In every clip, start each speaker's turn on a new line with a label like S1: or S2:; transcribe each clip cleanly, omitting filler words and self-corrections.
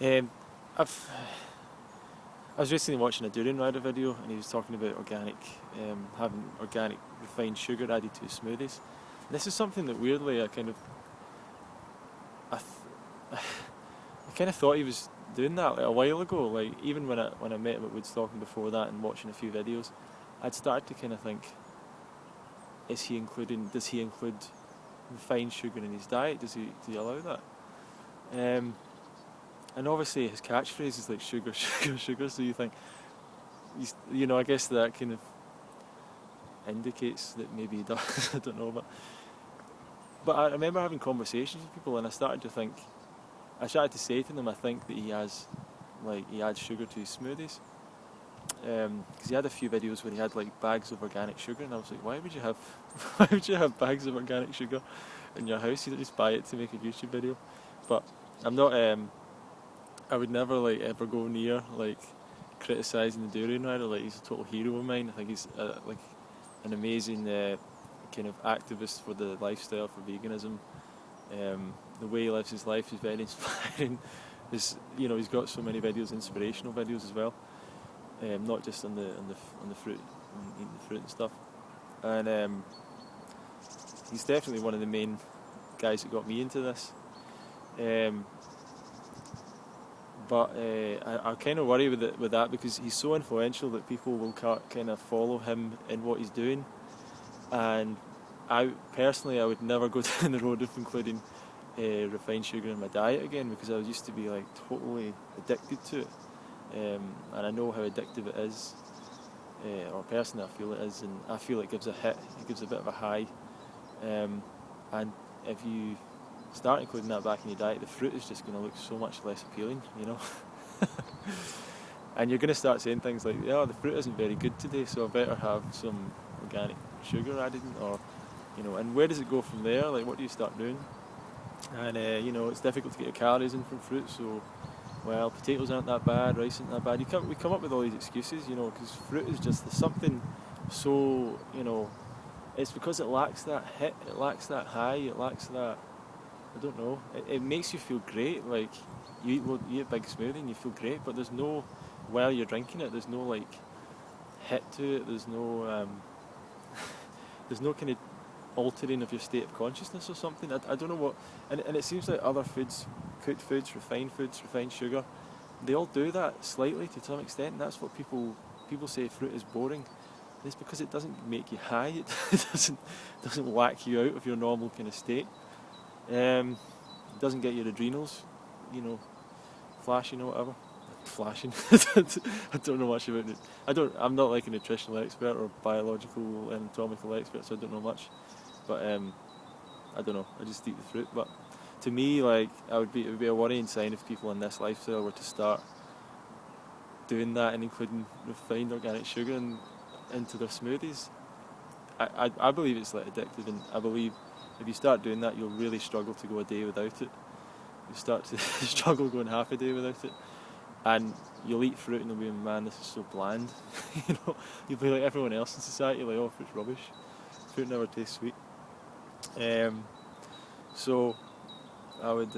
S1: Um, I've I was recently watching a Durian Rider video, and he was talking about having organic refined sugar added to his smoothies. This is something that weirdly I, th- I kind of thought he was doing that like a while ago. Like even when I met him at Woodstock and before that, and watching a few videos, I'd started to kind of think, Does he include refined sugar in his diet? Does he allow that? Um, and obviously his catchphrase is like sugar, sugar, sugar. So you think, I guess that kind of indicates that maybe he does. I don't know, but I remember having conversations with people, and I started to say to them, I think that he adds sugar to his smoothies. Because he had a few videos where he had like bags of organic sugar, and I was like, why would you have bags of organic sugar in your house? You don't just buy it to make a YouTube video. But I'm not. I would never like ever go near like criticising the Durian Rider. Like he's a total hero of mine. I think he's like an amazing kind of activist for the lifestyle, for veganism. The way he lives his life is very inspiring. He's got so many videos, inspirational videos as well. Not just on the fruit, and eating the fruit and stuff. And he's definitely one of the main guys that got me into this. Um, but I kind of worry with that because he's so influential that people will kind of follow him in what he's doing. And I would never go down the road of including refined sugar in my diet again, because I used to be like totally addicted to it. And I know how addictive it is, or personally I feel it is, and I feel it gives a hit, it gives a bit of a high. And if you start including that back in your diet, the fruit is just going to look so much less appealing. And you're going to start saying things like, "Yeah, the fruit isn't very good today, so I better have some organic sugar added," and where does it go from there? Like, what do you start doing? And it's difficult to get your calories in from fruit, so well, potatoes aren't that bad, rice isn't that bad. We come up with all these excuses, because fruit is just something so, it's because it lacks that hit, it lacks that high, it lacks that, I don't know, it makes you feel great. Like, you eat a big smoothie and you feel great, but while you're drinking it, there's no, like, hit to it, there's no kind of altering of your state of consciousness or something. I don't know what, and it seems like other foods, cooked foods, refined sugar, they all do that slightly to some extent. And that's what people say fruit is boring. And it's because it doesn't make you high. It doesn't whack you out of your normal kind of state. It doesn't get your adrenals, you know, flashing or whatever. Flashing. I don't know much about it. I'm not like a nutritional expert or biological anatomical expert, so I don't know much. But I don't know. I just eat the fruit. But to me, like, it would be a worrying sign if people in this lifestyle were to start doing that and including refined organic sugar into their smoothies. I believe it's like addictive, and I believe if you start doing that, you'll really struggle to go a day without it. You start to struggle going half a day without it, and you'll eat fruit and you'll be, man, this is so bland. You'll be like everyone else in society, like, oh, fruit's rubbish. Fruit never tastes sweet. So I would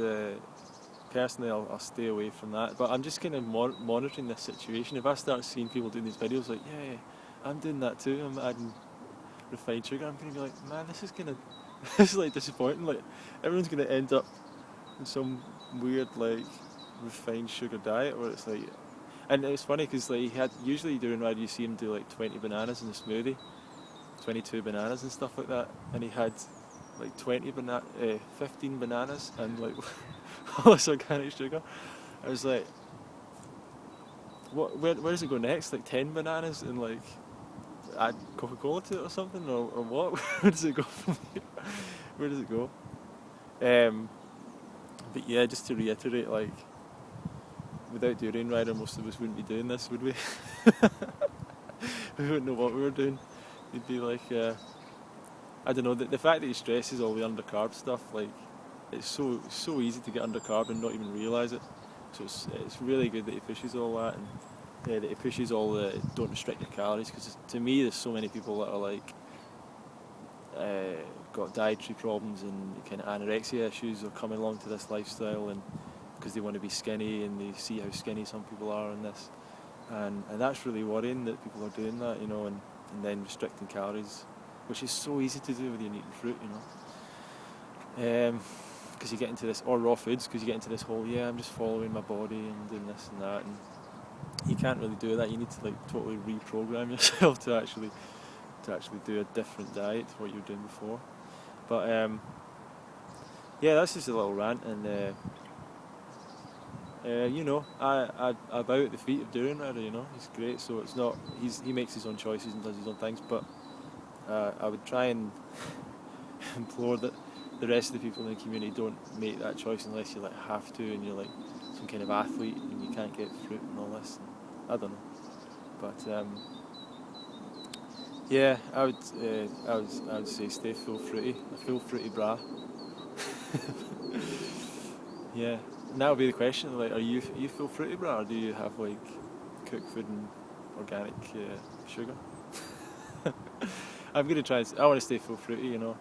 S1: personally, I'll stay away from that. But I'm just kind of monitoring this situation. If I start seeing people doing these videos, like, yeah, I'm doing that too, I'm adding refined sugar, I'm going to be like, man, this is kind of this is like disappointing. Like, everyone's going to end up in some weird like refined sugar diet where it's like, and it's funny because like usually during ride you see him do like 20 bananas in a smoothie, 22 bananas and stuff like that, and he had like 15 bananas and like all this organic sugar. I was like, where does it go next? Like 10 bananas and like add Coca-Cola to it or something, or what? Where does it go from here? Where does it go? But yeah, just to reiterate, like, without Durian Rider, most of us wouldn't be doing this, would we? We wouldn't know what we were doing. We'd be like, I don't know, the fact that he stresses all the undercarb stuff, like, it's so easy to get undercarb and not even realise it. So it's really good that he pushes all that, and that he pushes all the don't restrict your calories, because to me there's so many people that are like got dietary problems and kind of anorexia issues are coming along to this lifestyle, and because they want to be skinny and they see how skinny some people are in this, and that's really worrying that people are doing that, you know, and then restricting calories, which is so easy to do when you're eating fruit, you know. Because you get into this, or raw foods, because you get into this whole, I'm just following my body and doing this and that, and you can't really do that. You need to like totally reprogram yourself to actually do a different diet to what you were doing before. But that's just a little rant, and you know, I bow at the feet of Duran, you know. He's great, so it's not, he makes his own choices and does his own things, but I would try and implore that the rest of the people in the community don't make that choice unless you like have to, and you're like some kind of athlete and you can't get fruit and all this. I don't know, but I would say stay full fruity, a full fruity BRAH. Yeah, and that would be the question. Like, are you full fruity BRAH, or do you have like cooked food and organic sugar? I'm gonna try. I want to stay full fruity, you know.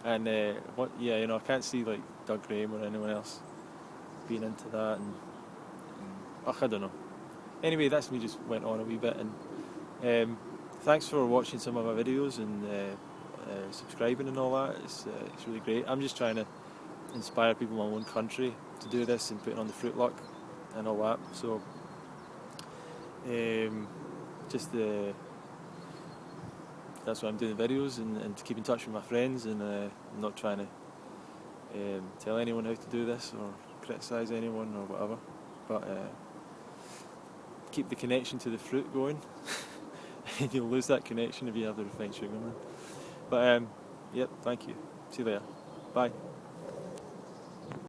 S1: And you know, I can't see like Doug Graham or anyone else being into that, and I don't know. Anyway, that's me just went on a wee bit, and thanks for watching some of my videos and subscribing and all that. It's really great. I'm just trying to inspire people in my own country to do this and putting on the fruit luck and all that. So that's why I'm doing the videos, and to keep in touch with my friends, and I'm not trying to tell anyone how to do this or criticise anyone or whatever, but keep the connection to the fruit going. And you'll lose that connection if you have the refined sugar, man. But thank you. See you later. Bye.